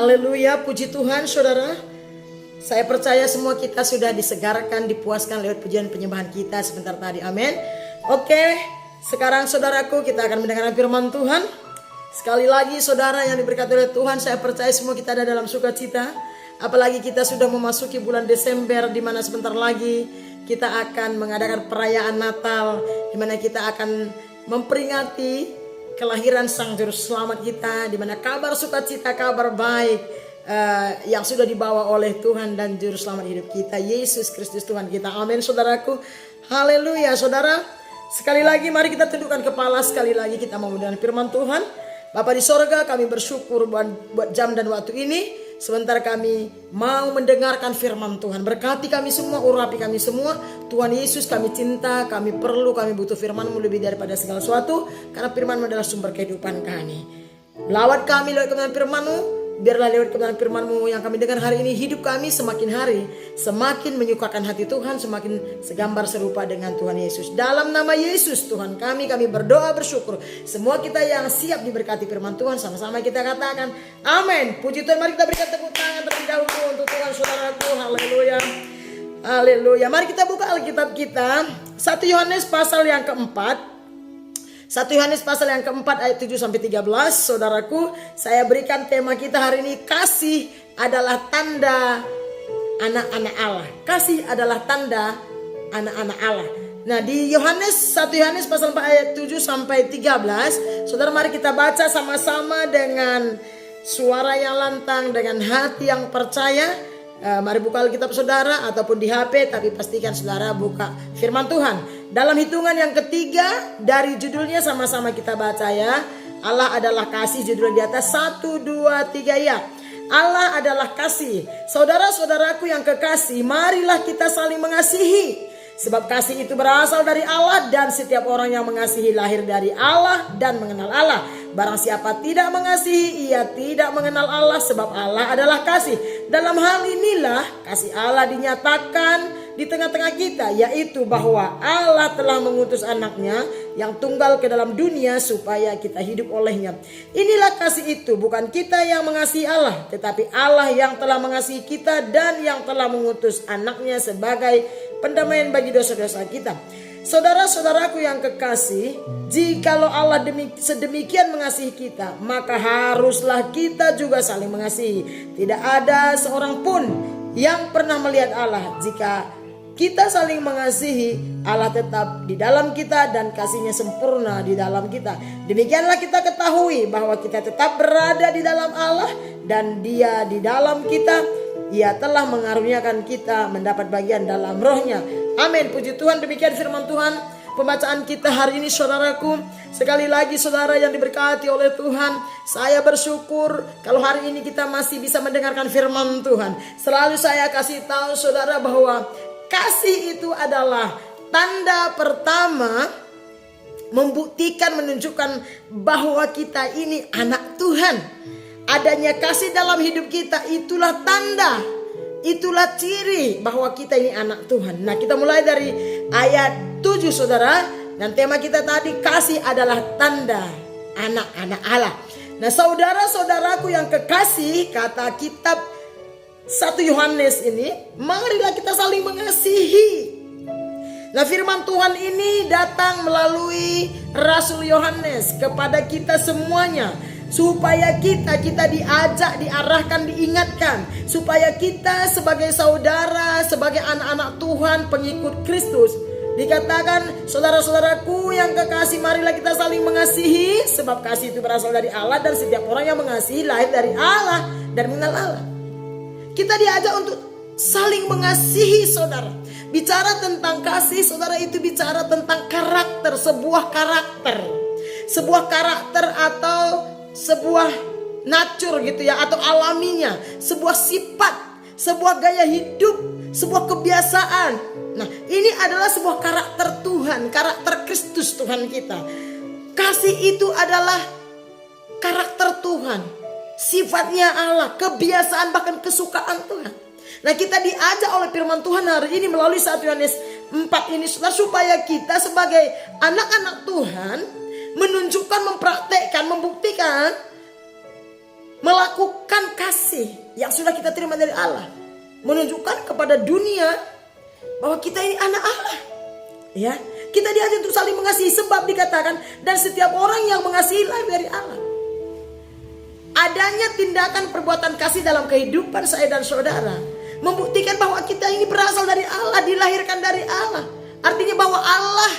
Haleluya, puji Tuhan saudara. Saya percaya semua kita sudah disegarkan, dipuaskan lewat pujian penyembahan kita sebentar tadi. Amin. Oke, sekarang saudaraku kita akan mendengarkan firman Tuhan. Sekali lagi saudara yang diberkati oleh Tuhan, saya percaya semua kita ada dalam sukacita. Apalagi kita sudah memasuki bulan Desember, di mana sebentar lagi kita akan mengadakan perayaan Natal, di mana kita akan memperingati kelahiran Sang Juru Selamat kita, di mana kabar sukacita, kabar baik yang sudah dibawa oleh Tuhan dan Juru Selamat hidup kita, Yesus Kristus Tuhan kita. Amin saudaraku. Haleluya saudara. Sekali lagi mari kita tundukkan kepala, sekali lagi kita mau mendengar firman Tuhan. Bapa di sorga, kami bersyukur buat jam dan waktu ini. Sebentar kami mau mendengarkan firman Tuhan. Berkati kami semua, urapi kami semua. Tuhan Yesus, kami cinta, kami perlu, kami butuh firman-Mu lebih daripada segala sesuatu. Karena firman-Mu adalah sumber kehidupan kami. Lawat kami lewat kebenaran firman-Mu. Biarlah lewat kebenaran firman-Mu yang kami dengar hari ini, hidup kami semakin hari semakin menyukakan hati Tuhan, semakin segambar serupa dengan Tuhan Yesus. Dalam nama Yesus Tuhan kami berdoa bersyukur. Semua kita yang siap diberkati firman Tuhan, sama-sama kita katakan amin. Puji Tuhan, mari kita berikan tepuk tangan terlebih dahulu untuk Tuhan saudaraku. Haleluya. Haleluya. Mari kita buka Alkitab kita 1 Yohanes pasal yang keempat. 1 Yohanes pasal yang keempat ayat 7-13. Saudaraku, saya berikan tema kita hari ini, kasih adalah tanda anak-anak Allah. Kasih adalah tanda anak-anak Allah. Nah, di 1 Yohanes pasal 4 ayat 7-13, saudara mari kita baca sama-sama dengan suara yang lantang, dengan hati yang percaya. Mari buka Alkitab saudara ataupun di HP, tapi pastikan saudara buka firman Tuhan. Dalam hitungan yang ketiga dari judulnya sama-sama kita baca ya. Allah adalah kasih, judul di atas 1, 2, 3 ya. Allah adalah kasih. Saudara-saudaraku yang kekasih, marilah kita saling mengasihi. Sebab kasih itu berasal dari Allah, dan setiap orang yang mengasihi lahir dari Allah dan mengenal Allah. Barang siapa tidak mengasihi, ia tidak mengenal Allah, sebab Allah adalah kasih. Dalam hal inilah kasih Allah dinyatakan di tengah-tengah kita, yaitu bahwa Allah telah mengutus anaknya yang tunggal ke dalam dunia supaya kita hidup olehnya. Inilah kasih itu, bukan kita yang mengasihi Allah, tetapi Allah yang telah mengasihi kita dan yang telah mengutus anaknya sebagai pendamaian bagi dosa-dosa kita. Saudara-saudaraku yang kekasih, jikalau Allah sedemikian mengasihi kita, maka haruslah kita juga saling mengasihi. Tidak ada seorang pun yang pernah melihat Allah. Jika kita saling mengasihi, Allah tetap di dalam kita dan kasihnya sempurna di dalam kita. Demikianlah kita ketahui bahwa kita tetap berada di dalam Allah dan Dia di dalam kita. Ia telah mengaruniakan kita mendapat bagian dalam rohnya. Amin. Puji Tuhan, demikian firman Tuhan. Pembacaan kita hari ini saudaraku. Sekali lagi saudara yang diberkati oleh Tuhan, saya bersyukur kalau hari ini kita masih bisa mendengarkan firman Tuhan. Selalu saya kasih tahu saudara bahwa kasih itu adalah tanda pertama membuktikan, menunjukkan bahwa kita ini anak Tuhan. Adanya kasih dalam hidup kita itulah tanda, itulah ciri bahwa kita ini anak Tuhan. Nah, kita mulai dari ayat 7 saudara. Dan tema kita tadi, kasih adalah tanda anak-anak Allah. Nah, saudara-saudaraku yang kekasih, kata kitab 1 Yohanes ini, marilah kita saling mengasihi. Nah, firman Tuhan ini datang melalui Rasul Yohanes kepada kita semuanya, supaya kita diajak, diarahkan, diingatkan, supaya kita sebagai saudara, sebagai anak-anak Tuhan, pengikut Kristus, dikatakan, saudara-saudaraku yang kekasih, marilah kita saling mengasihi, sebab kasih itu berasal dari Allah, dan setiap orang yang mengasihi lahir dari Allah dan mengenal Allah. Kita diajak untuk saling mengasihi saudara. Bicara tentang kasih saudara, itu bicara tentang karakter, sebuah karakter. Sebuah karakter atau sebuah nature gitu ya, atau alaminya, sebuah sifat, sebuah gaya hidup, sebuah kebiasaan. Nah, ini adalah sebuah karakter Tuhan, karakter Kristus Tuhan kita. Kasih itu adalah karakter Tuhan, sifatnya Allah, kebiasaan bahkan kesukaan Tuhan. Nah, kita diajak oleh firman Tuhan hari ini melalui 1 Yohanes 4 ini supaya kita sebagai anak-anak Tuhan menunjukkan, mempraktekkan, membuktikan, melakukan kasih. kasih yang sudah kita terima dari Allah menunjukkan kepada dunia bahwa kita ini anak Allah. Ya, kita diajar untuk saling mengasihi sebab dikatakan dan setiap orang yang mengasihi lahir dari Allah. Adanya tindakan perbuatan kasih dalam kehidupan saya dan saudara membuktikan bahwa kita ini berasal dari Allah, dilahirkan dari Allah. Artinya bahwa Allah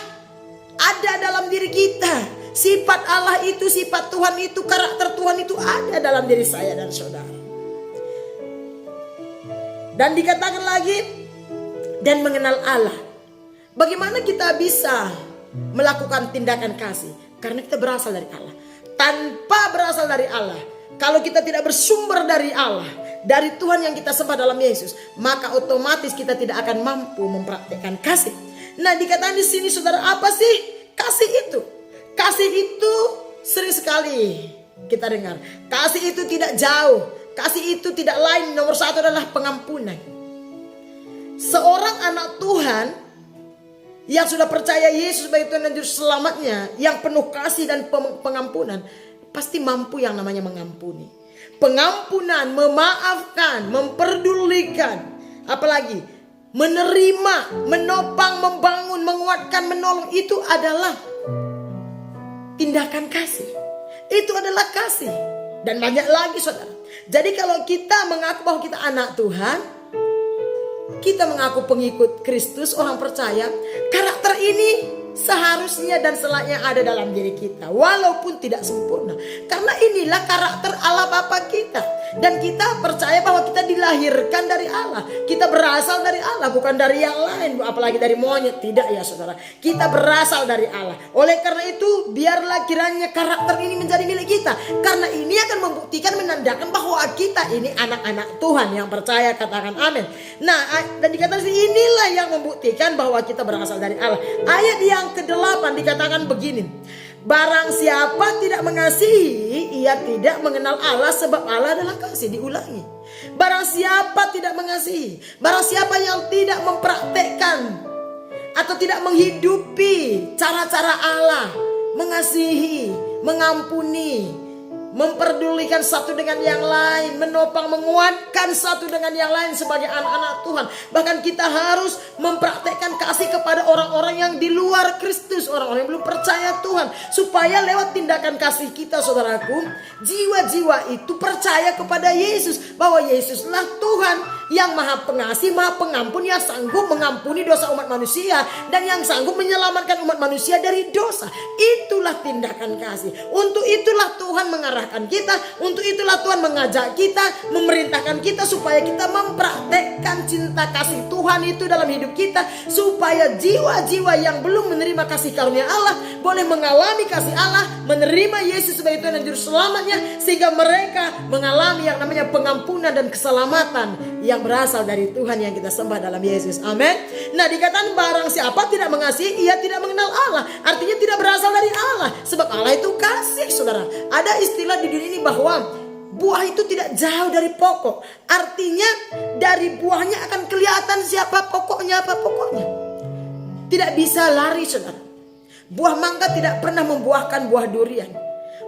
ada dalam diri kita. Sifat Allah itu, sifat Tuhan itu, karakter Tuhan itu ada dalam diri saya dan saudara. Dan dikatakan lagi, dan mengenal Allah. Bagaimana kita bisa melakukan tindakan kasih? Karena kita berasal dari Allah. Tanpa berasal dari Allah, kalau kita tidak bersumber dari Allah, dari Tuhan yang kita sembah dalam Yesus, maka otomatis kita tidak akan mampu mempraktikkan kasih. Nah, dikatakan di sini saudara, apa sih kasih itu? Kasih itu sering sekali kita dengar. Kasih itu tidak jauh. Kasih itu tidak lain, nomor satu adalah pengampunan. Seorang anak Tuhan yang sudah percaya Yesus sebagai Tuhan dan Juru Selamatnya, yang penuh kasih dan pengampunan, pasti mampu yang namanya mengampuni. Pengampunan, memaafkan, memperdulikan, apalagi menerima, menopang, membangun, menguatkan, menolong, itu adalah tindakan kasih. Itu adalah kasih. Dan banyak lagi saudara. Jadi kalau kita mengaku bahwa kita anak Tuhan, kita mengaku pengikut Kristus, orang percaya, karakter ini seharusnya dan selayaknya ada dalam diri kita, walaupun tidak sempurna. Karena inilah karakter Allah Bapa kita. Dan kita percaya bahwa kita dilahirkan dari Allah. Kita berasal dari Allah, bukan dari yang lain, apalagi dari monyet. Tidak ya saudara, kita berasal dari Allah. Oleh karena itu, biarlah kiranya karakter ini menjadi milik kita. Karena ini akan membuktikan, menandakan bahwa kita ini anak-anak Tuhan yang percaya. Katakan amin. Nah, dan dikatakan inilah yang membuktikan bahwa kita berasal dari Allah. Ayat yang ke-8 dikatakan begini, barang siapa tidak mengasihi, ia tidak mengenal Allah, sebab Allah adalah kasih. Diulangi, barang siapa tidak mengasihi, barang siapa yang tidak mempraktekkan atau tidak menghidupi cara-cara Allah, mengasihi, mengampuni, memperdulikan satu dengan yang lain, menopang, menguatkan satu dengan yang lain sebagai anak-anak Tuhan. Bahkan kita harus mempraktekkan kasih kepada orang-orang yang di luar Kristus, orang-orang yang belum percaya Tuhan, supaya lewat tindakan kasih kita saudaraku, jiwa-jiwa itu percaya kepada Yesus, bahwa Yesuslah Tuhan yang maha pengasih, maha pengampun, yang sanggup mengampuni dosa umat manusia dan yang sanggup menyelamatkan umat manusia dari dosa. Itulah tindakan kasih. Untuk itulah Tuhan mengarahkan kita, untuk itulah Tuhan mengajak kita, memerintahkan kita supaya kita mempraktekkan cinta kasih Tuhan itu dalam hidup kita, supaya jiwa-jiwa yang belum menerima kasih karunia Allah boleh mengalami kasih Allah, menerima Yesus sebagai Tuhan dan Juru Selamatnya, sehingga mereka mengalami yang namanya pengampunan dan keselamatan yang berasal dari Tuhan yang kita sembah dalam Yesus. Amin. Nah, dikatakan barang siapa tidak mengasihi, ia tidak mengenal Allah. Artinya tidak berasal dari Allah, sebab Allah itu kasih saudara. Ada istilah di dunia ini bahwa buah itu tidak jauh dari pokok. Artinya dari buahnya akan kelihatan siapa pokoknya, apa pokoknya. Tidak bisa lari saudara. Buah mangga tidak pernah membuahkan buah durian.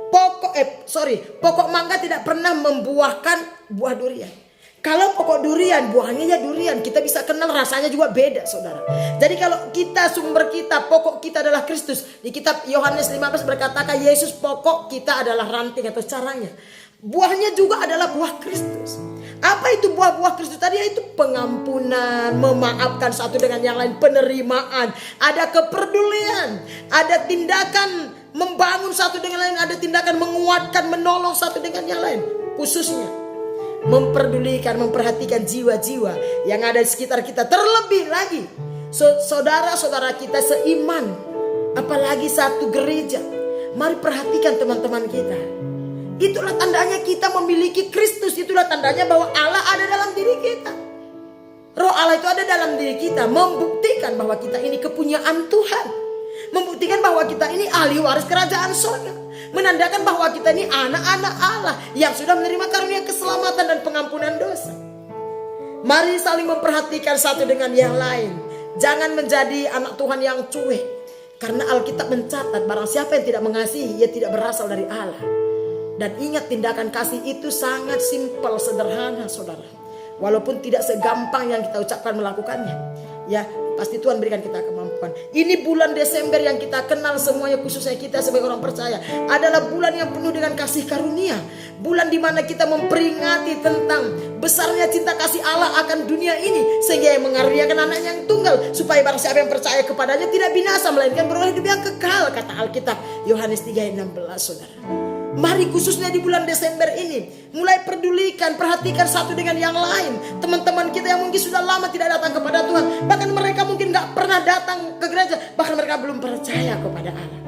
Pokok mangga tidak pernah membuahkan buah durian. Kalau pokok durian, buahnya ya durian, kita bisa kenal rasanya juga beda saudara. Jadi kalau kita, sumber kita, pokok kita adalah Kristus. Di kitab Yohanes 15 berkatakan Yesus pokok, kita adalah ranting atau caranya. Buahnya juga adalah buah Kristus. Apa itu buah-buah Kristus tadi? Yaitu pengampunan, memaafkan satu dengan yang lain, penerimaan, ada kepedulian, ada tindakan membangun satu dengan lain, ada tindakan menguatkan, menolong satu dengan yang lain. Khususnya memperdulikan, memperhatikan jiwa-jiwa yang ada di sekitar kita. Terlebih lagi saudara-saudara kita seiman, apalagi satu gereja. Mari perhatikan teman-teman kita. Itulah tandanya kita memiliki Kristus. Itulah tandanya bahwa Allah ada dalam diri kita. Roh Allah itu ada dalam diri kita, membuktikan bahwa kita ini kepunyaan Tuhan, membuktikan bahwa kita ini ahli waris kerajaan surga, menandakan bahwa kita ini anak-anak Allah yang sudah menerima karunia keselamatan dan pengampunan dosa. Mari saling memperhatikan satu dengan yang lain. Jangan menjadi anak Tuhan yang cuek. Karena Alkitab mencatat barang siapa yang tidak mengasihi, ia tidak berasal dari Allah. Dan ingat, tindakan kasih itu sangat simpel, sederhana saudara. Walaupun tidak segampang yang kita ucapkan melakukannya. Ya, pasti Tuhan berikan kita kemampuan. Ini bulan Desember yang kita kenal semuanya, khususnya kita sebagai orang percaya, adalah bulan yang penuh dengan kasih karunia. Bulan di mana kita memperingati tentang besarnya cinta kasih Allah akan dunia ini, sehingga yang mengaruniakan anaknya yang tunggal, supaya barang siapa yang percaya kepadanya tidak binasa, melainkan beroleh hidup yang kekal, kata Alkitab Yohanes 3:16 saudara. Mari khususnya di bulan Desember ini mulai pedulikan, perhatikan satu dengan yang lain. Teman-teman kita yang mungkin sudah lama tidak datang kepada Tuhan, bahkan mereka mungkin gak pernah datang ke gereja, bahkan mereka belum percaya kepada Allah.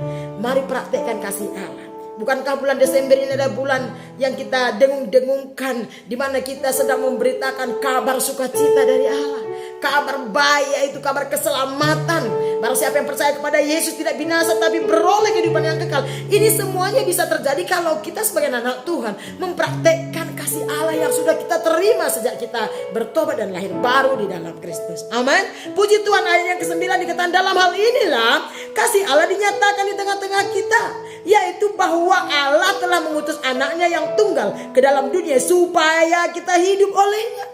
Mari praktekkan kasih Allah. Bukankah bulan Desember ini adalah bulan yang kita dengung-dengungkan, di mana kita sedang memberitakan kabar sukacita dari Allah. Kabar baik, yaitu kabar keselamatan. Barang siapa yang percaya kepada Yesus tidak binasa, tapi beroleh kehidupan yang kekal. Ini semuanya bisa terjadi kalau kita sebagai anak Tuhan mempraktekkan kasih Allah yang sudah kita terima sejak kita bertobat dan lahir baru di dalam Kristus. Amin. Puji Tuhan, ayat yang ke-9 dikatakan, dalam hal inilah kasih Allah dinyatakan di tengah-tengah kita, yaitu bahwa Allah telah mengutus anaknya yang tunggal ke dalam dunia supaya kita hidup olehnya.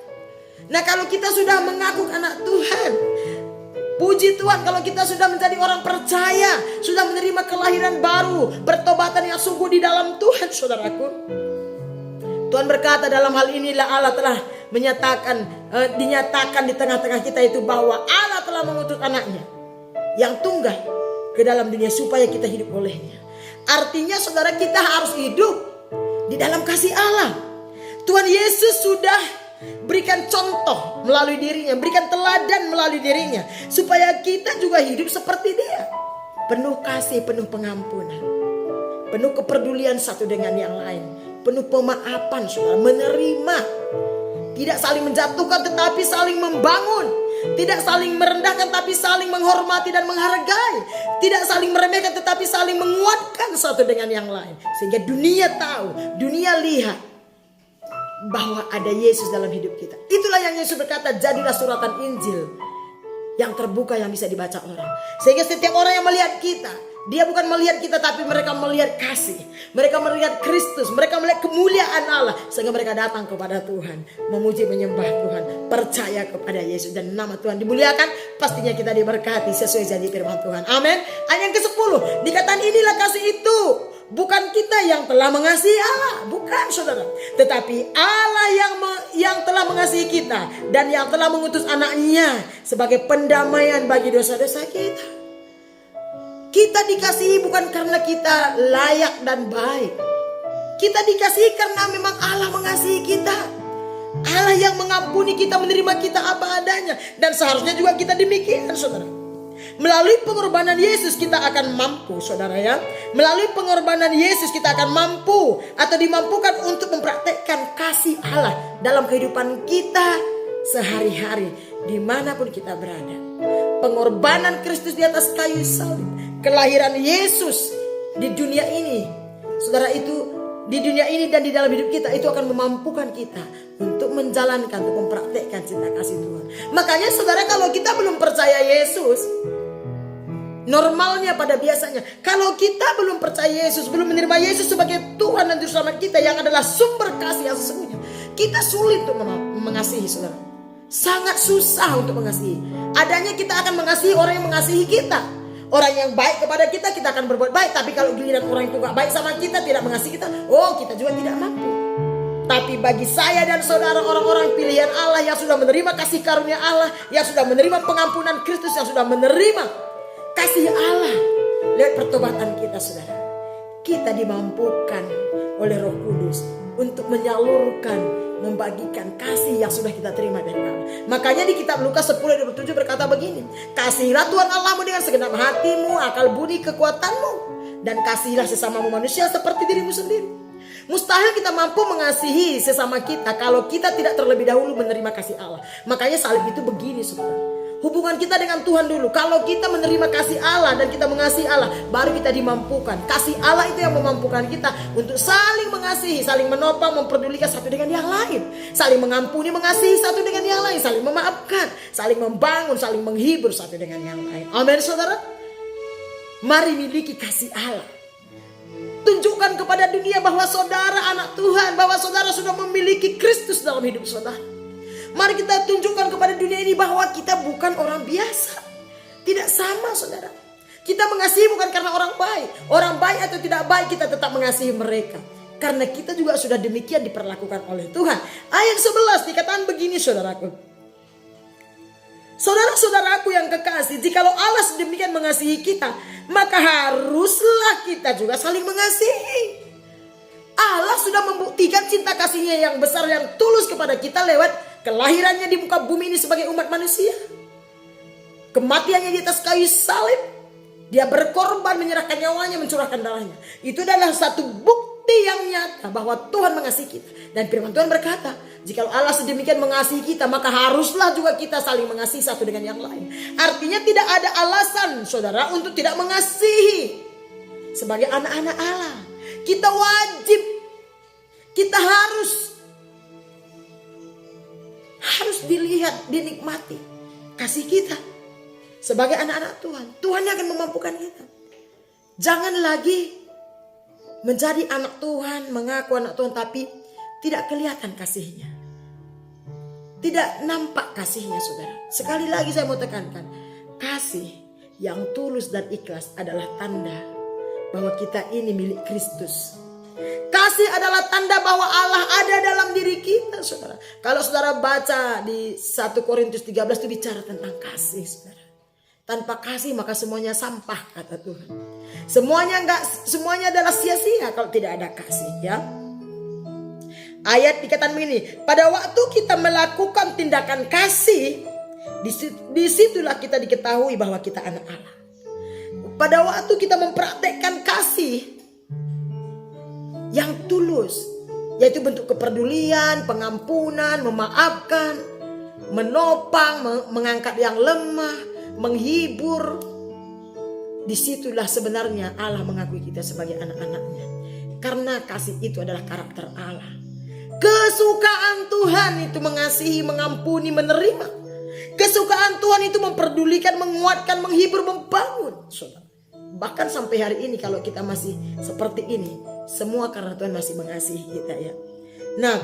Nah, kalau kita sudah mengaku anak Tuhan, puji Tuhan, kalau kita sudah menjadi orang percaya, sudah menerima kelahiran baru, pertobatan yang sungguh di dalam Tuhan, saudaraku. Tuhan berkata, dalam hal inilah Allah telah dinyatakan di tengah-tengah kita, itu bahwa Allah telah mengutus anaknya yang tunggal ke dalam dunia supaya kita hidup olehnya. Artinya saudara, kita harus hidup di dalam kasih Allah. Tuhan Yesus sudah berikan contoh melalui dirinya, berikan teladan melalui dirinya, supaya kita juga hidup seperti dia. Penuh kasih, penuh pengampunan, penuh kepedulian satu dengan yang lain, penuh pemaafan, saudara, menerima. Tidak saling menjatuhkan tetapi saling membangun. Tidak saling merendahkan tapi saling menghormati dan menghargai. Tidak saling meremehkan tetapi saling menguatkan satu dengan yang lain. Sehingga dunia tahu, dunia lihat bahwa ada Yesus dalam hidup kita. Itulah yang Yesus berkata, jadilah suratan Injil yang terbuka yang bisa dibaca orang. Sehingga setiap orang yang melihat kita, dia bukan melihat kita, tapi mereka melihat kasih. Mereka melihat Kristus, mereka melihat kemuliaan Allah. Sehingga mereka datang kepada Tuhan, memuji menyembah Tuhan, percaya kepada Yesus, dan nama Tuhan dimuliakan. Pastinya kita diberkati sesuai janji firman Tuhan. Amin. Ayat yang ke-10 dikatakan, inilah kasih itu, bukan kita yang telah mengasihi Allah, bukan saudara, tetapi Allah yang telah mengasihi kita dan yang telah mengutus anaknya sebagai pendamaian bagi dosa-dosa kita. Kita dikasihi bukan karena kita layak dan baik. Kita dikasihi karena memang Allah mengasihi kita. Allah yang mengampuni kita, menerima kita apa adanya. Dan seharusnya juga kita demikian, saudara. Melalui pengorbanan Yesus kita akan mampu, saudara ya. Melalui pengorbanan Yesus kita akan mampu atau dimampukan untuk mempraktekkan kasih Allah dalam kehidupan kita sehari-hari, dimanapun kita berada. Pengorbanan Kristus di atas kayu salib, kelahiran Yesus di dunia ini, saudara, itu di dunia ini dan di dalam hidup kita, itu akan memampukan kita untuk menjalankan, untuk mempraktekkan cinta kasih Tuhan. Makanya saudara, kalau kita belum percaya Yesus, normalnya pada biasanya, kalau kita belum percaya Yesus, belum menerima Yesus sebagai Tuhan dan Juru Selamat kita yang adalah sumber kasih yang sesungguhnya, kita sulit untuk mengasihi, saudara. Sangat susah untuk mengasihi. Adanya kita akan mengasihi orang yang mengasihi kita. Orang yang baik kepada kita, kita akan berbuat baik. Tapi kalau giliran orang itu gak baik sama kita, tidak mengasihi kita, kita juga tidak mampu. Tapi bagi saya dan saudara, orang-orang pilihan Allah yang sudah menerima kasih karunia Allah, yang sudah menerima pengampunan Kristus, yang sudah menerima kasih Allah lewat pertobatan kita, saudara, kita dimampukan oleh Roh Kudus untuk menyalurkan, membagikan kasih yang sudah kita terima dari Allah. Makanya di kitab Lukas 10:27 berkata begini, kasihilah Tuhan Allahmu dengan segenap hatimu, akal budi, kekuatanmu, dan kasihilah sesamamu manusia seperti dirimu sendiri. Mustahil kita mampu mengasihi sesama kita kalau kita tidak terlebih dahulu menerima kasih Allah. Makanya salib itu begini, saudara. Hubungan kita dengan Tuhan dulu. Kalau kita menerima kasih Allah dan kita mengasihi Allah, baru kita dimampukan. Kasih Allah itu yang memampukan kita untuk saling mengasihi, saling menopang, memperdulikan satu dengan yang lain, saling mengampuni, mengasihi satu dengan yang lain, saling memaafkan, saling membangun, saling menghibur satu dengan yang lain. Amin, saudara. Mari miliki kasih Allah. tunjukkan kepada dunia bahwa saudara anak Tuhan, bahwa saudara sudah memiliki Kristus dalam hidup saudara. Mari kita tunjukkan kepada dunia ini bahwa kita bukan orang biasa. Tidak sama saudara. Kita mengasihi bukan karena orang baik. Orang baik atau tidak baik kita tetap mengasihi mereka. Karena kita juga sudah demikian diperlakukan oleh Tuhan. Ayat 11 dikatakan begini saudaraku. Saudara-saudaraku yang kekasih, jikalau Allah sedemikian mengasihi kita, maka haruslah kita juga saling mengasihi. Allah sudah membuktikan cinta kasihnya yang besar, yang tulus kepada kita lewat kelahirannya di muka bumi ini sebagai umat manusia. Kematiannya di atas kayu salib. Dia berkorban, menyerahkan nyawanya, mencurahkan darahnya. Itu adalah satu bukti yang nyata bahwa Tuhan mengasihi kita. Dan firman Tuhan berkata, jika Allah sedemikian mengasihi kita, maka haruslah juga kita saling mengasihi satu dengan yang lain. Artinya tidak ada alasan saudara untuk tidak mengasihi. Sebagai anak-anak Allah, kita wajib, kita harus dilihat, dinikmati kasih kita. Sebagai anak-anak Tuhan, Tuhan yang akan memampukan kita. Jangan lagi menjadi anak Tuhan, mengaku anak Tuhan, tapi tidak kelihatan kasihnya. Tidak nampak kasihnya saudara. Sekali lagi saya mau tekankan. Kasih yang tulus dan ikhlas adalah tanda bahwa kita ini milik Kristus. Kasih adalah tanda bahwa Allah ada dalam diri kita saudara. Kalau saudara baca di 1 Korintus 13 itu bicara tentang kasih saudara. Tanpa kasih maka semuanya sampah kata Tuhan. Semuanya adalah sia-sia kalau tidak ada kasih ya. Ayat dikatakan begini, pada waktu kita melakukan tindakan kasih, disitulah kita diketahui bahwa kita anak Allah. Pada waktu kita mempraktekkan kasih yang tulus, yaitu bentuk kepedulian, pengampunan, memaafkan, menopang, mengangkat yang lemah, menghibur, disitulah sebenarnya Allah mengakui kita sebagai anak-anaknya. Karena kasih itu adalah karakter Allah. Kesukaan Tuhan itu mengasihi, mengampuni, menerima. Kesukaan Tuhan itu memperdulikan, menguatkan, menghibur, membangun. Bahkan sampai hari ini kalau kita masih seperti ini, semua karena Tuhan masih mengasihi kita ya. Nah,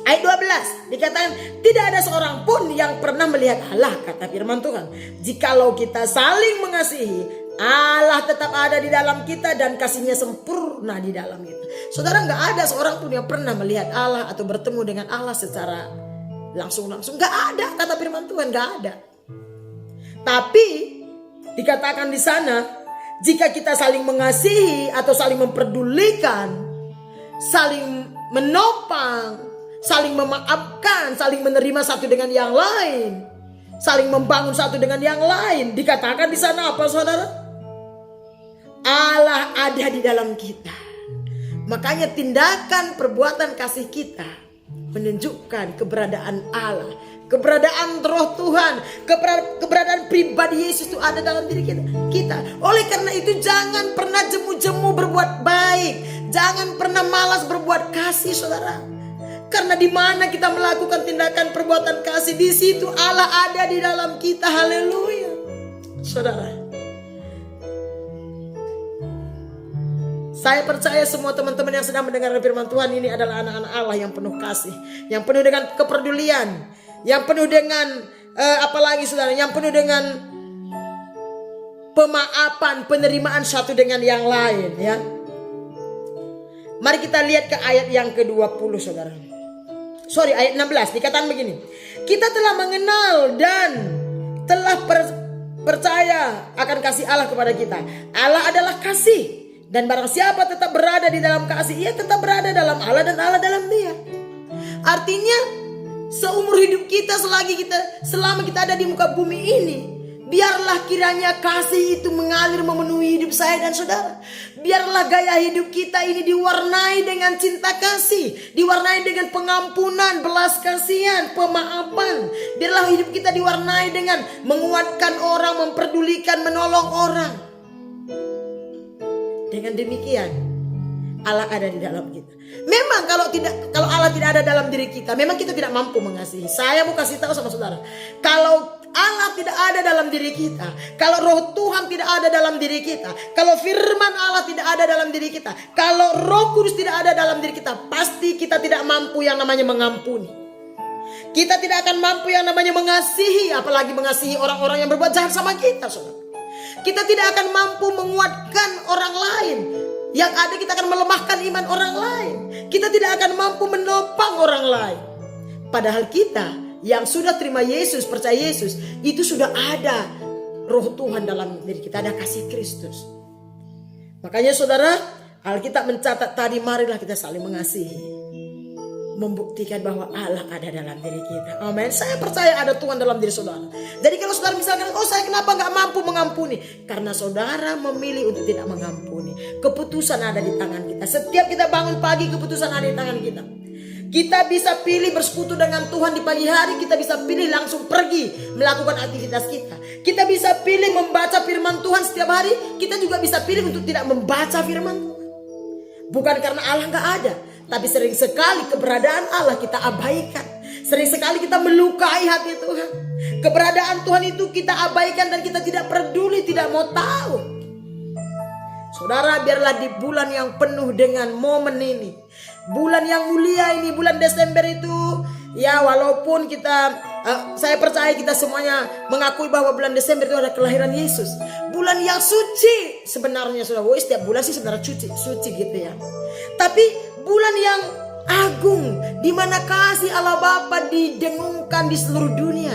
ayat 12 dikatakan tidak ada seorang pun yang pernah melihat Allah, kata firman Tuhan. Jikalau kita saling mengasihi, Allah tetap ada di dalam kita dan kasihnya sempurna di dalam kita. Saudara, gak ada seorang pun yang pernah melihat Allah atau bertemu dengan Allah secara langsung-langsung. Gak ada, kata firman Tuhan, gak ada. Tapi dikatakan di sana, jika kita saling mengasihi atau saling memperdulikan, saling menopang, saling memaafkan, saling menerima satu dengan yang lain, saling membangun satu dengan yang lain, dikatakan di sana apa saudara? Allah ada di dalam kita. Makanya tindakan perbuatan kasih kita menunjukkan keberadaan Allah, keberadaan Roh Tuhan, keberadaan pribadi Yesus itu ada dalam diri kita. Oleh karena itu jangan pernah jemu-jemu berbuat baik, jangan pernah malas berbuat kasih saudara. Karena di mana kita melakukan tindakan perbuatan kasih, di situ Allah ada di dalam kita. Haleluya. Saudara, saya percaya semua teman-teman yang sedang mendengar firman Tuhan ini adalah anak-anak Allah yang penuh kasih, yang penuh dengan kepedulian, yang penuh dengan apalagi saudara, yang penuh dengan pemaafan, penerimaan satu dengan yang lain ya. Mari kita lihat ke ayat yang ke-20 saudara. Ayat 16 dikatakan begini. Kita telah mengenal dan telah percaya akan kasih Allah kepada kita. Allah adalah kasih. Dan barang siapa tetap berada di dalam kasih, ia tetap berada dalam Allah dan Allah dalam dia. Artinya seumur hidup kita, selama kita ada di muka bumi ini, biarlah kiranya kasih itu mengalir memenuhi hidup saya dan saudara. Biarlah gaya hidup kita ini diwarnai dengan cinta kasih, diwarnai dengan pengampunan, belas kasihan, pemaafan. Biarlah hidup kita diwarnai dengan menguatkan orang, memperdulikan, menolong orang. Dengan demikian Allah ada di dalam kita. Memang kalau Allah tidak ada dalam diri kita, memang kita tidak mampu mengasihi. Saya mau kasih tahu sama saudara, kalau Allah tidak ada dalam diri kita, kalau roh Tuhan tidak ada dalam diri kita, kalau firman Allah tidak ada dalam diri kita, kalau Roh Kudus tidak ada dalam diri kita, pasti kita tidak mampu yang namanya mengampuni. Kita tidak akan mampu yang namanya mengasihi, apalagi mengasihi orang-orang yang berbuat jahat sama kita, saudara. Kita tidak akan mampu menguatkan orang lain. Yang ada kita akan melemahkan iman orang lain. Kita tidak akan mampu menopang orang lain. Padahal kita yang sudah terima Yesus, percaya Yesus, itu sudah ada roh Tuhan dalam diri kita, ada kasih Kristus. Makanya saudara, Alkitab mencatat tadi, marilah kita saling mengasihi. Membuktikan bahwa Allah ada dalam diri kita. Amin. Saya percaya ada Tuhan dalam diri saudara. Jadi kalau saudara misalkan, oh saya kenapa gak mampu mengampuni? Karena saudara memilih untuk tidak mengampuni. Keputusan ada di tangan kita. Setiap kita bangun pagi, keputusan ada di tangan kita. Kita bisa pilih bersekutu dengan Tuhan di pagi hari. Kita bisa pilih langsung pergi melakukan aktivitas kita. Kita bisa pilih membaca firman Tuhan setiap hari. Kita juga bisa pilih untuk tidak membaca firman Tuhan. Bukan karena Allah gak ada, tapi sering sekali keberadaan Allah kita abaikan. Sering sekali kita melukai hati Tuhan. Keberadaan Tuhan itu kita abaikan dan kita tidak peduli, tidak mau tahu. Saudara, biarlah di bulan yang penuh dengan momen ini, bulan yang mulia ini, bulan Desember itu, ya walaupun kita, saya percaya kita semuanya mengakui bahwa bulan Desember itu ada kelahiran Yesus. Bulan yang suci sebenarnya, saudara. Setiap bulan sih sebenarnya suci gitu ya. Tapi bulan yang agung, di mana kasih Allah Bapa didengungkan di seluruh dunia,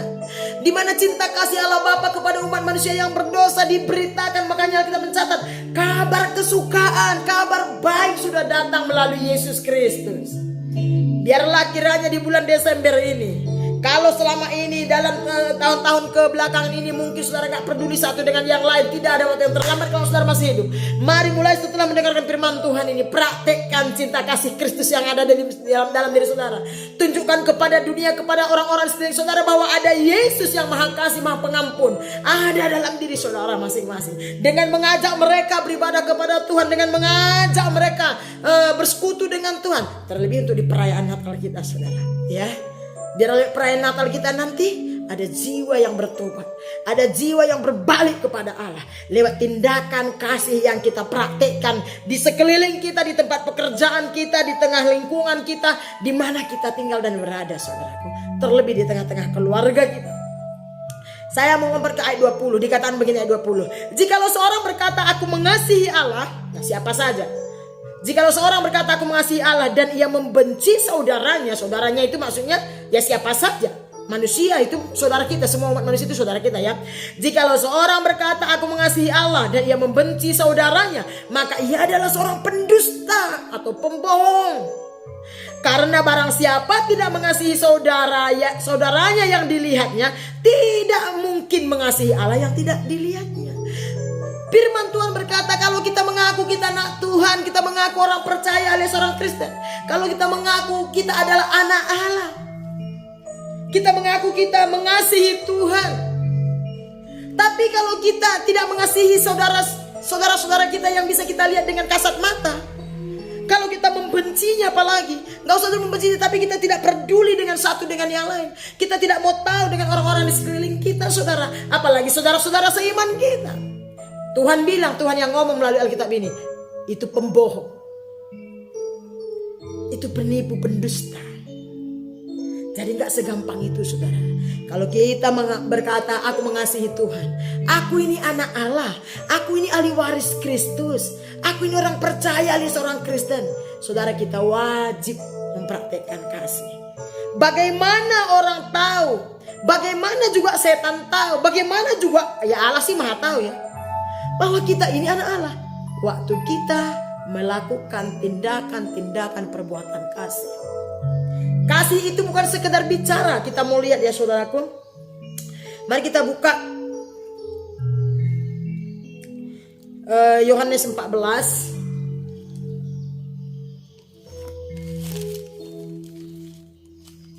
di mana cinta kasih Allah Bapa kepada umat manusia yang berdosa diberitakan. Makanya kita mencatat kabar kesukaan, kabar baik sudah datang melalui Yesus Kristus. Biarlah kiranya di bulan Desember ini, kalau selama ini dalam tahun-tahun kebelakangan ini mungkin saudara gak peduli satu dengan yang lain, tidak ada waktu yang terlambat kalau saudara masih hidup. Mari mulai setelah mendengarkan firman Tuhan ini, praktekkan cinta kasih Kristus yang ada dalam diri saudara. Tunjukkan kepada dunia, kepada orang-orang di sekeliling saudara bahwa ada Yesus yang maha kasih, maha pengampun, ada dalam diri saudara masing-masing. Dengan mengajak mereka beribadah kepada Tuhan, dengan mengajak mereka bersekutu dengan Tuhan, terlebih untuk di perayaan Natal kita, saudara, ya. Biar perayaan Natal kita nanti ada jiwa yang bertobat, ada jiwa yang berbalik kepada Allah lewat tindakan kasih yang kita praktekkan di sekeliling kita, di tempat pekerjaan kita, di tengah lingkungan kita, di mana kita tinggal dan berada, saudaraku. Terlebih di tengah-tengah keluarga kita. Saya mau ngomong ke ayat 20, dikatakan begini ayat 20. Jikalau seorang berkata aku mengasihi Allah, nah siapa saja? Jikalau seorang berkata aku mengasihi Allah dan ia membenci saudaranya, saudaranya itu maksudnya ya siapa saja. Manusia itu saudara kita, semua umat manusia itu saudara kita ya. Jikalau seorang berkata aku mengasihi Allah dan ia membenci saudaranya, maka ia adalah seorang pendusta atau pembohong. Karena barang siapa tidak mengasihi saudaranya yang dilihatnya, tidak mungkin mengasihi Allah yang tidak dilihatnya. Firman Tuhan berkata, kalau kita mengaku kita anak Tuhan, kita mengaku orang percaya alias orang Kristen, kalau kita mengaku kita adalah anak Allah, kita mengaku kita mengasihi Tuhan, tapi kalau kita tidak mengasihi saudara-saudara kita yang bisa kita lihat dengan kasat mata, kalau kita membencinya, apalagi gak usah membencinya, tapi kita tidak peduli dengan satu dengan yang lain, kita tidak mau tahu dengan orang-orang di sekeliling kita, saudara, apalagi saudara-saudara seiman kita. Tuhan bilang, Tuhan yang ngomong melalui Alkitab ini, itu pembohong, itu penipu, pendusta. Jadi gak segampang itu, saudara. Kalau kita berkata aku mengasihi Tuhan, aku ini anak Allah, aku ini ahli waris Kristus, aku ini orang percaya alias orang Kristen, saudara, kita wajib mempraktekkan kasih. Bagaimana orang tahu, bagaimana juga setan tahu, bagaimana juga ya Allah sih maha tahu ya, bahwa kita ini anak Allah, waktu kita melakukan tindakan-tindakan perbuatan kasih. Kasih itu bukan sekedar bicara. Kita mau lihat ya saudaraku. Mari kita buka Yohanes 14.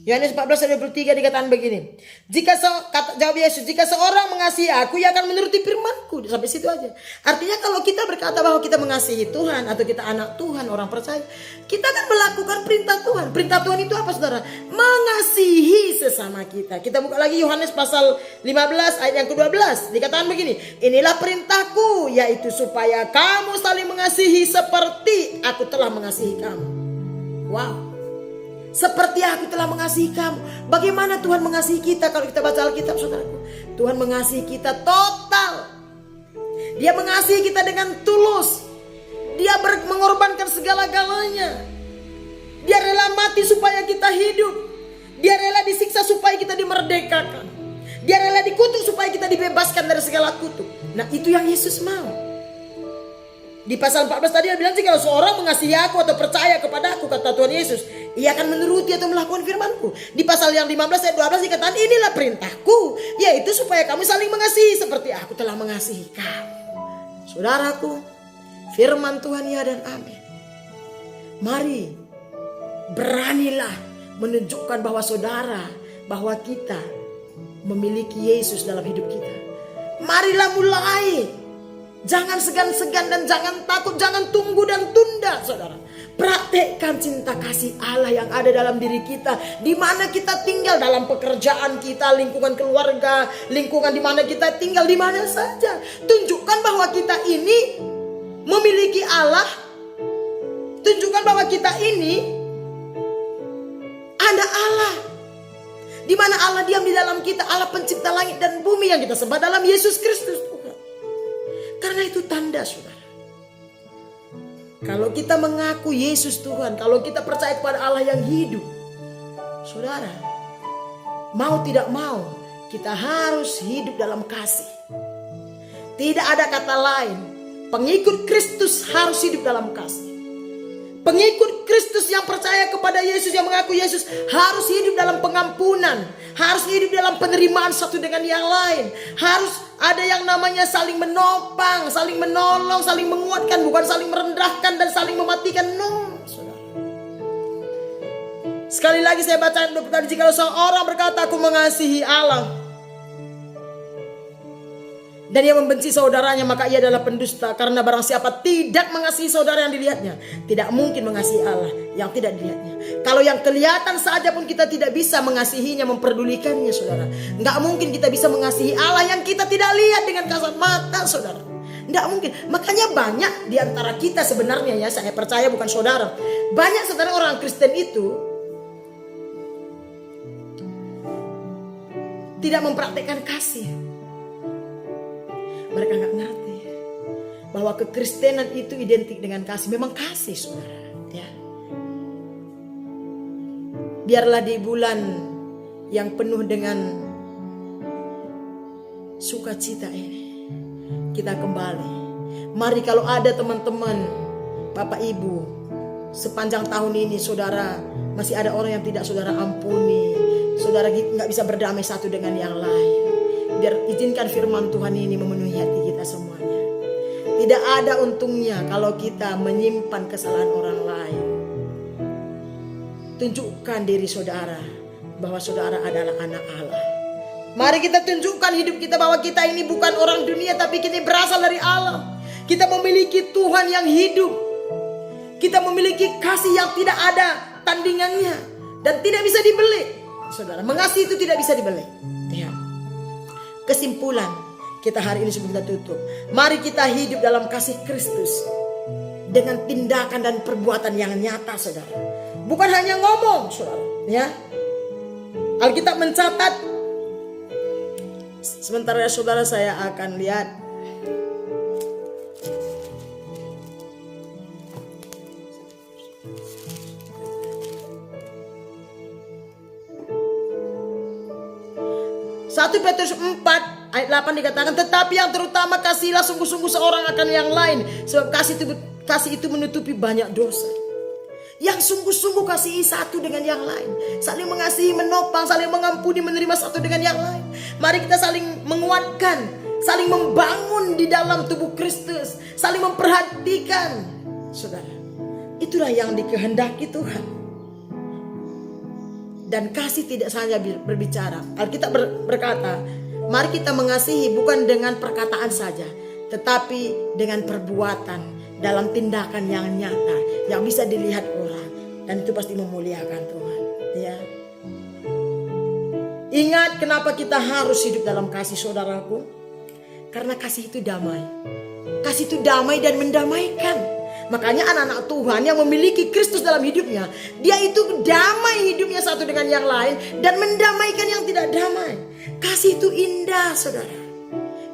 Yohanes 14 ayat 23 dikatakan begini. Jawab Yesus, jika seorang mengasihi aku, ia akan menuruti firman-Ku. Sampai situ aja. Artinya kalau kita berkata bahwa kita mengasihi Tuhan atau kita anak Tuhan, orang percaya, kita akan melakukan perintah Tuhan. Perintah Tuhan itu apa, saudara? Mengasihi sesama kita. Kita buka lagi Yohanes pasal 15 ayat yang ke-12. Dikatakan begini, inilah perintahku, yaitu supaya kamu saling mengasihi seperti aku telah mengasihi kamu. Wow, seperti aku telah mengasihi kamu. Bagaimana Tuhan mengasihi kita? Kalau kita baca Alkitab, saudaraku, Tuhan mengasihi kita total. Dia mengasihi kita dengan tulus. Dia mengorbankan segala-galanya. Dia rela mati supaya kita hidup. Dia rela disiksa supaya kita dimerdekakan. Dia rela dikutuk supaya kita dibebaskan dari segala kutuk. Nah, itu yang Yesus mau. Di pasal 14 tadi dia bilang, kalau seorang mengasihi aku atau percaya kepada aku, kata Tuhan Yesus, ia akan menuruti atau melakukan firman-Ku. Di pasal yang 15 ayat 12 dikatakan, inilah perintahku, yaitu supaya kamu saling mengasihi seperti aku telah mengasihi kamu. Saudaraku, firman Tuhan ya dan amin. Mari beranilah menunjukkan bahwa kita memiliki Yesus dalam hidup kita. Marilah mulai. Jangan segan-segan dan jangan takut, jangan tunggu dan tunda, saudara. Praktekkan cinta kasih Allah yang ada dalam diri kita, di mana kita tinggal, dalam pekerjaan kita, lingkungan keluarga, lingkungan di mana kita tinggal, di mana saja. Tunjukkan bahwa kita ini memiliki Allah. Tunjukkan bahwa kita ini ada Allah, di mana Allah diam di dalam kita, Allah pencipta langit dan bumi yang kita sembah dalam Yesus Kristus Tuhan. Karena itu tanda, saudara. Kalau kita mengaku Yesus Tuhan, kalau kita percaya kepada Allah yang hidup, saudara, mau tidak mau kita harus hidup dalam kasih. Tidak ada kata lain. Pengikut Kristus harus hidup dalam kasih. Pengikut Kristus yang percaya kepada Yesus, yang mengaku Yesus, harus hidup dalam pengampunan, harus hidup dalam penerimaan satu dengan yang lain, harus ada yang namanya saling menopang, saling menolong, saling menguatkan, bukan saling merendahkan dan saling mematikan. No, saudara. Sekali lagi saya baca tadi, jika seorang berkata aku mengasihi Allah dan ia membenci saudaranya, maka ia adalah pendusta. Karena barang siapa tidak mengasihi saudara yang dilihatnya, tidak mungkin mengasihi Allah yang tidak dilihatnya. Kalau yang kelihatan saja pun kita tidak bisa mengasihinya, memperdulikannya, saudara. Nggak mungkin kita bisa mengasihi Allah yang kita tidak lihat dengan kasat mata, saudara. Nggak mungkin. Makanya banyak di antara kita sebenarnya, ya, saya percaya bukan saudara, banyak saudara orang Kristen itu tidak mempraktekkan kasih. Mereka nggak ngerti bahwa kekristenan itu identik dengan kasih. Memang kasih, saudara. Ya. Biarlah di bulan yang penuh dengan sukacita ini kita kembali. Mari, kalau ada teman-teman, Bapak Ibu, sepanjang tahun ini saudara masih ada orang yang tidak saudara ampuni, saudara nggak bisa berdamai satu dengan yang lain. Biar izinkan firman Tuhan ini memenuhi hati kita semuanya. Tidak ada untungnya kalau kita menyimpan kesalahan orang lain. Tunjukkan diri saudara bahwa saudara adalah anak Allah. Mari kita tunjukkan hidup kita bahwa kita ini bukan orang dunia, tapi kita berasal dari Allah. Kita memiliki Tuhan yang hidup. Kita memiliki kasih yang tidak ada tandingannya dan tidak bisa dibeli. Saudara, mengasihi itu tidak bisa dibeli. Ya. Kesimpulan kita hari ini sebelum kita tutup, mari kita hidup dalam kasih Kristus dengan tindakan dan perbuatan yang nyata, saudara. Bukan hanya ngomong, saudara. Ya, Alkitab mencatat. Sementara saudara, saya akan lihat Satu Petrus 4 ayat 8 dikatakan, tetapi yang terutama kasihlah sungguh-sungguh seorang akan yang lain, sebab kasih itu menutupi banyak dosa. Yang sungguh-sungguh kasihi satu dengan yang lain, saling mengasihi, menopang, saling mengampuni, menerima satu dengan yang lain. Mari kita saling menguatkan, saling membangun di dalam tubuh Kristus, saling memperhatikan, saudara. Itulah yang dikehendaki Tuhan. Dan kasih tidak saja berbicara. Alkitab berkata, mari kita mengasihi bukan dengan perkataan saja, tetapi dengan perbuatan, dalam tindakan yang nyata, yang bisa dilihat orang. Dan itu pasti memuliakan Tuhan. Ya. Ingat kenapa kita harus hidup dalam kasih, saudaraku? Karena kasih itu damai. Kasih itu damai dan mendamaikan. Makanya anak-anak Tuhan yang memiliki Kristus dalam hidupnya, dia itu damai hidupnya satu dengan yang lain dan mendamaikan yang tidak damai. Kasih itu indah, saudara.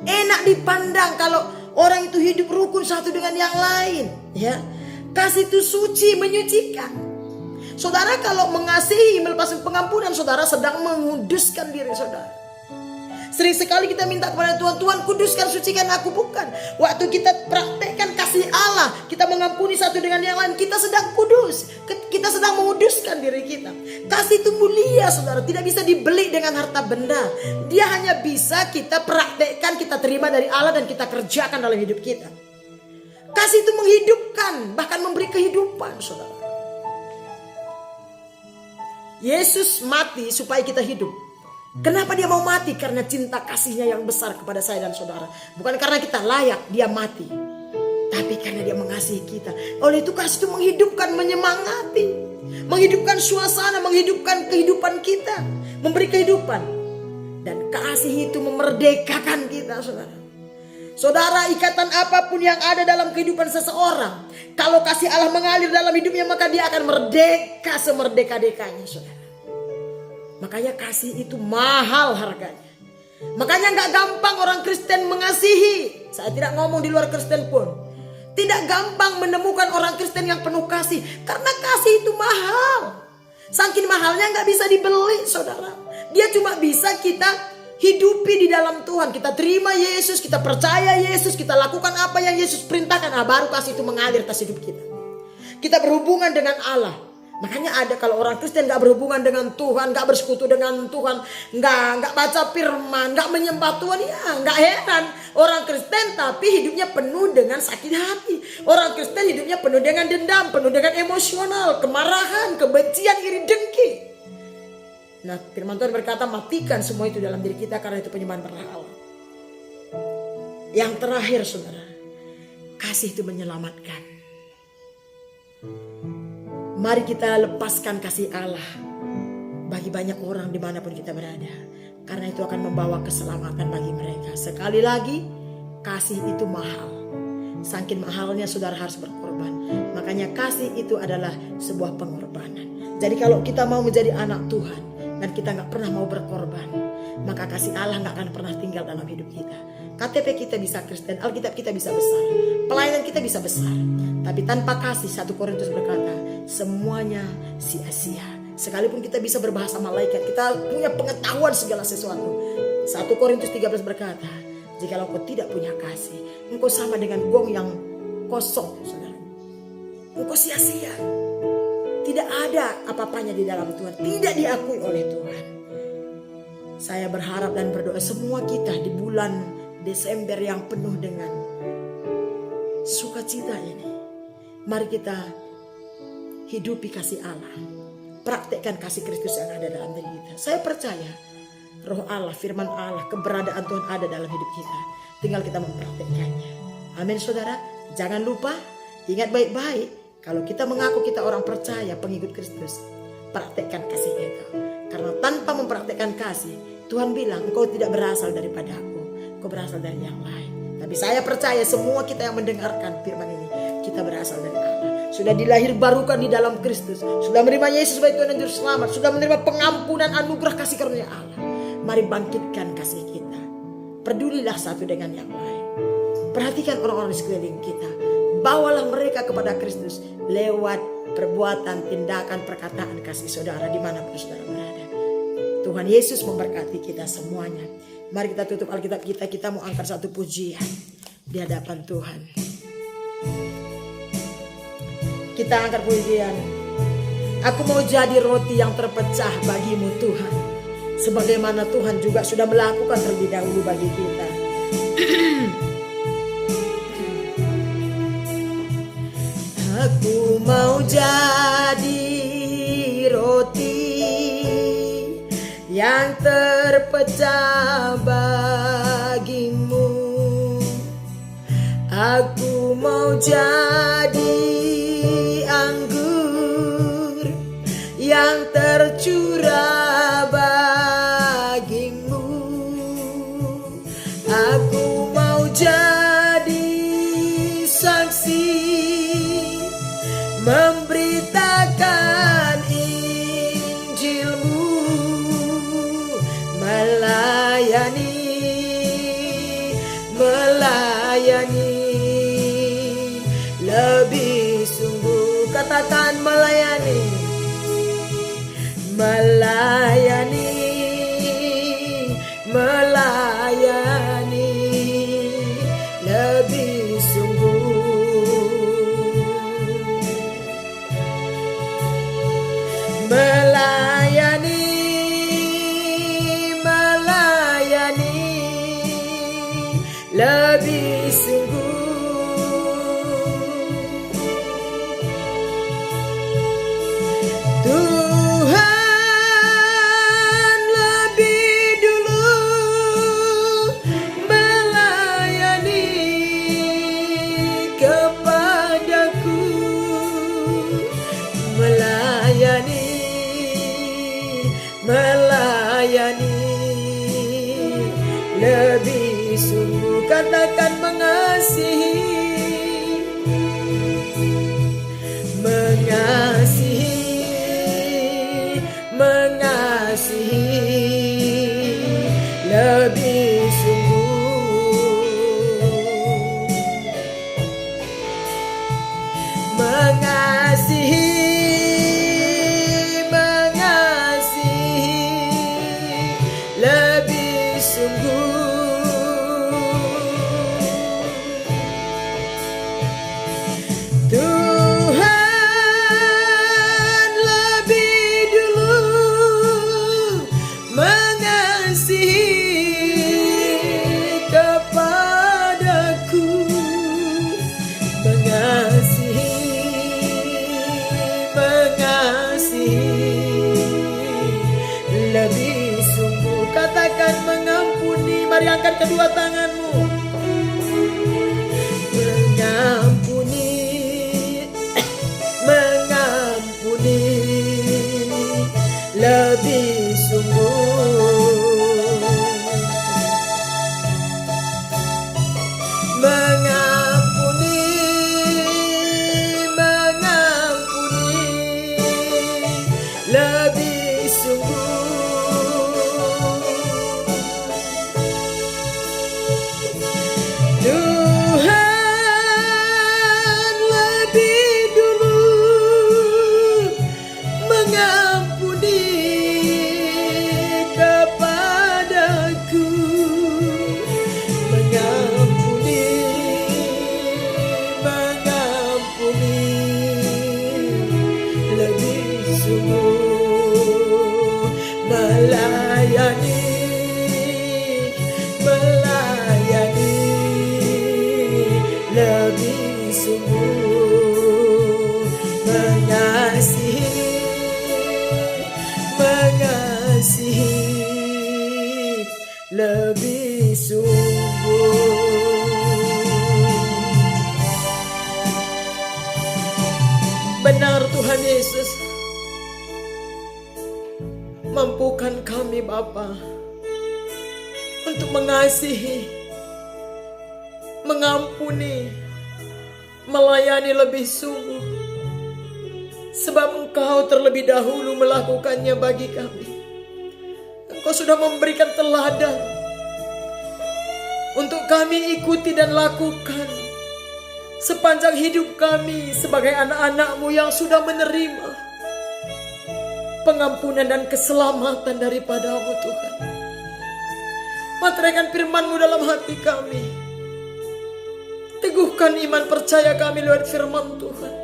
Enak dipandang kalau orang itu hidup rukun satu dengan yang lain, ya. Kasih itu suci, menyucikan. Saudara kalau mengasihi, melepaskan pengampunan, saudara sedang menguduskan diri saudara. Sering sekali kita minta kepada Tuhan, Tuhan kuduskan, sucikan aku, bukan. Waktu kita praktekkan kasih Allah, kita mengampuni satu dengan yang lain, kita sedang kudus. Kita sedang menguduskan diri kita. Kasih itu mulia, saudara, tidak bisa dibeli dengan harta benda. Dia hanya bisa kita praktekkan, kita terima dari Allah dan kita kerjakan dalam hidup kita. Kasih itu menghidupkan, bahkan memberi kehidupan, saudara. Yesus mati supaya kita hidup. Kenapa dia mau mati? Karena cinta kasihnya yang besar kepada saya dan saudara. Bukan karena kita layak dia mati, tapi karena dia mengasihi kita. Oleh itu kasih itu menghidupkan, menyemangati, menghidupkan suasana, menghidupkan kehidupan kita, memberi kehidupan. Dan kasih itu memerdekakan kita, saudara. Saudara, ikatan apapun yang ada dalam kehidupan seseorang, kalau kasih Allah mengalir dalam hidupnya, maka dia akan merdeka semerdeka-dekanya, saudara. Makanya kasih itu mahal harganya. Makanya gak gampang orang Kristen mengasihi. Saya tidak ngomong di luar Kristen pun. Tidak gampang menemukan orang Kristen yang penuh kasih. Karena kasih itu mahal. Saking mahalnya gak bisa dibeli, saudara. Dia cuma bisa kita hidupi di dalam Tuhan. Kita terima Yesus, kita percaya Yesus, kita lakukan apa yang Yesus perintahkan. Baru kasih itu mengalir atas hidup kita. Kita berhubungan dengan Allah. Makanya ada kalau orang Kristen gak berhubungan dengan Tuhan, gak bersekutu dengan Tuhan, gak baca firman, gak menyembah Tuhan, ya gak heran. Orang Kristen tapi hidupnya penuh dengan sakit hati. Orang Kristen hidupnya penuh dengan dendam, penuh dengan emosional, kemarahan, kebencian, iri, dengki. Nah, firman Tuhan berkata, matikan semua itu dalam diri kita karena itu penyembahan berhala. Yang terakhir, saudara, kasih itu menyelamatkan. Mari kita lepaskan kasih Allah bagi banyak orang dimanapun kita berada. Karena itu akan membawa keselamatan bagi mereka. Sekali lagi, kasih itu mahal. Saking mahalnya saudara harus berkorban. Makanya kasih itu adalah sebuah pengorbanan. Jadi kalau kita mau menjadi anak Tuhan dan kita gak pernah mau berkorban, maka kasih Allah gak akan pernah tinggal dalam hidup kita. KTP kita bisa Kristen, Alkitab kita bisa besar, pelayanan kita bisa besar. Tapi tanpa kasih, 1 Korintus berkata, semuanya sia-sia. Sekalipun kita bisa berbahasa malaikat, kita punya pengetahuan segala sesuatu. 1 Korintus 13 berkata, jikalau kau tidak punya kasih, engkau sama dengan gong yang kosong, saudara. Engkau sia-sia. Tidak ada apa-apanya di dalam Tuhan, tidak diakui oleh Tuhan. Saya berharap dan berdoa semua kita di bulan Desember yang penuh dengan sukacita ini, mari kita hidupi kasih Allah, praktekkan kasih Kristus yang ada dalam diri kita. Saya percaya Roh Allah, firman Allah, keberadaan Tuhan ada dalam hidup kita. Tinggal kita mempraktekkannya. Amin, saudara. Jangan lupa, ingat baik-baik, kalau kita mengaku kita orang percaya, pengikut Kristus, praktekkan kasih itu. Karena tanpa mempraktekkan kasih, Tuhan bilang engkau tidak berasal daripada aku, engkau berasal dari yang lain. Tapi saya percaya semua kita yang mendengarkan firman ini, kita berasal dari Allah. Sudah dilahir barukan di dalam Kristus, sudah menerima Yesus sebagai Tuhan dan Juru Selamat, sudah menerima pengampunan anugerah kasih karunia Allah. Mari bangkitkan kasih kita. Pedulilah satu dengan yang lain. Perhatikan orang-orang di sekeliling kita. Bawalah mereka kepada Kristus lewat perbuatan, tindakan, perkataan kasih saudara dimanapun saudara berada. Tuhan Yesus memberkati kita semuanya. Mari kita tutup Alkitab kita. Kita mau angkat satu pujian di hadapan Tuhan. Kita angkat pujian. Aku mau jadi roti yang terpecah bagimu Tuhan, sebagaimana Tuhan juga sudah melakukan terlebih dahulu bagi kita. Aku mau jadi roti yang terpecah bagimu. Aku mau jadi anggur yang tercurah bagimu. melayani lebih sungguh, melayani lebih sungguh. Tuhan lebih dulu melayani kepadaku, melayani lebih sungguh. Katakan mengasihi, lebih sungguh, mengasihi lebih sungguh. Tuhan lebih dulu mengasihi kepadaku, mengasihi lebih sungguh. Katakan mengampuni. Mari angkat kedua tanganmu. Mengampuni lebih sungguh, mengampuni lebih sungguh. Tuhan lebih dulu mengampuni kepadaku, mengampuni lebih sungguh, melayani lebih sungguh, mengasihi lebih sungguh. Benar Tuhan Yesus, mampukan kami Bapa untuk mengasihi, mengampuni, melayani lebih sungguh, sebab Engkau terlebih dahulu melakukannya bagi kami. Engkau sudah memberikan teladan untuk kami ikuti dan lakukan sepanjang hidup kami sebagai anak-anak-Mu yang sudah menerima pengampunan dan keselamatan daripada-Mu Tuhan. Materaikan firman-Mu dalam hati kami. Teguhkan iman percaya kami lewat firman Tuhan.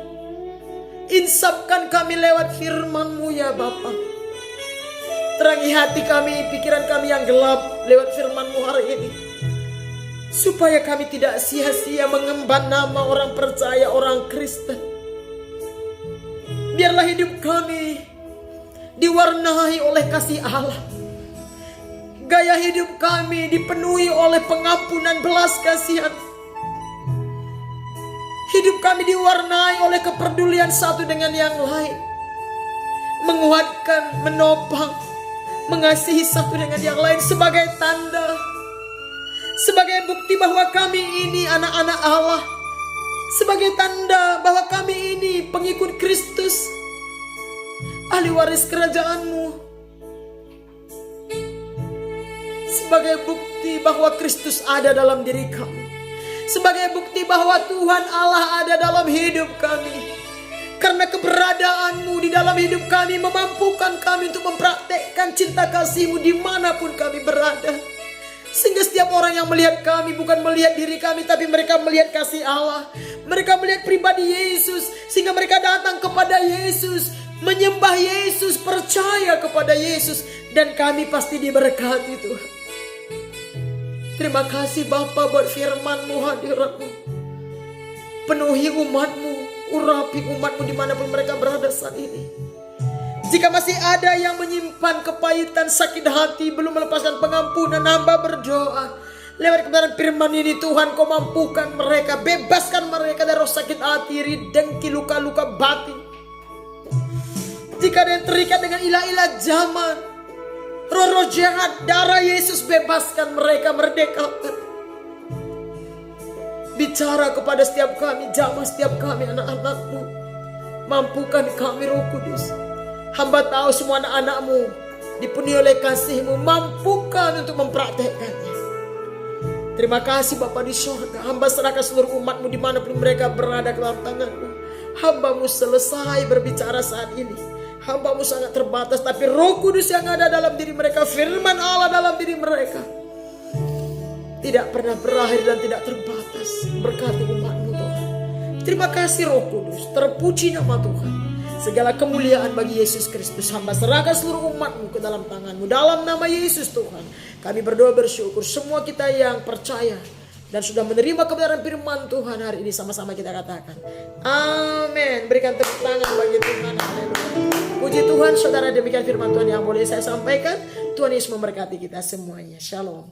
Insapkan kami lewat firman-Mu ya Bapa. Terangi hati kami, pikiran kami yang gelap lewat firman-Mu hari ini. Supaya kami tidak sia-sia mengemban nama orang percaya, orang Kristen. Biarlah hidup kami diwarnai oleh kasih Allah. Gaya hidup kami dipenuhi oleh pengampunan belas kasihan. Hidup kami diwarnai oleh kepedulian satu dengan yang lain. Menguatkan, menopang, mengasihi satu dengan yang lain sebagai tanda, sebagai bukti bahwa kami ini anak-anak Allah, sebagai tanda bahwa kami ini pengikut Kristus, ahli waris kerajaan-Mu, sebagai bukti bahwa Kristus ada dalam diri kami, sebagai bukti bahwa Tuhan Allah ada dalam hidup kami. Karena keberadaanmu di dalam hidup kami memampukan kami untuk mempraktekkan cinta kasih-Mu dimanapun kami berada. Sehingga setiap orang yang melihat kami bukan melihat diri kami, tapi mereka melihat kasih Allah. Mereka melihat pribadi Yesus, sehingga mereka datang kepada Yesus, menyembah Yesus, percaya kepada Yesus. Dan kami pasti diberkati Tuhan. Terima kasih Bapa buat firman-Mu, hadirat-Mu. Penuhi umat-Mu, urapi umat-Mu dimanapun mereka berada saat ini. Jika masih ada yang menyimpan kepahitan, sakit hati, belum melepaskan pengampunan, hamba berdoa. Lewat kebenaran firman ini Tuhan, Kau mampukan mereka, bebaskan mereka dari roh sakit hati, iri, dengki, luka-luka batin. Jika ada yang terikat dengan ilah-ilah zaman, roh-roh jahat, darah Yesus bebaskan mereka, merdekakan. Bicara kepada setiap kami, jamah setiap kami, anak-anak-Mu. Mampukan kami Roh Kudus. Hamba tahu semua anak-anak-Mu dipenuhi oleh kasih-Mu, mampukan untuk mempraktekkannya. Terima kasih Bapa di surga. Hamba serahkan seluruh umat-Mu dimanapun mereka berada ke dalam tangan-Mu. Hamba-Mu selesai berbicara saat ini. Hamba-Mu sangat terbatas, tapi Roh Kudus yang ada dalam diri mereka, firman Allah dalam diri mereka, tidak pernah berakhir dan tidak terbatas. Berkati umat-Mu Tuhan. Terima kasih Roh Kudus. Terpuji nama Tuhan. Segala kemuliaan bagi Yesus Kristus. Hamba serahkan seluruh umat-Mu ke dalam tangan-Mu. Dalam nama Yesus Tuhan, kami berdoa bersyukur. Semua kita yang percaya dan sudah menerima kebenaran firman Tuhan hari ini, sama-sama kita katakan amin. Berikan tepuk tangan bagi Tuhan. Haleluya. Puji Tuhan saudara, demikian firman Tuhan yang boleh saya sampaikan. Tuhan Yesus memberkati kita semuanya. Shalom.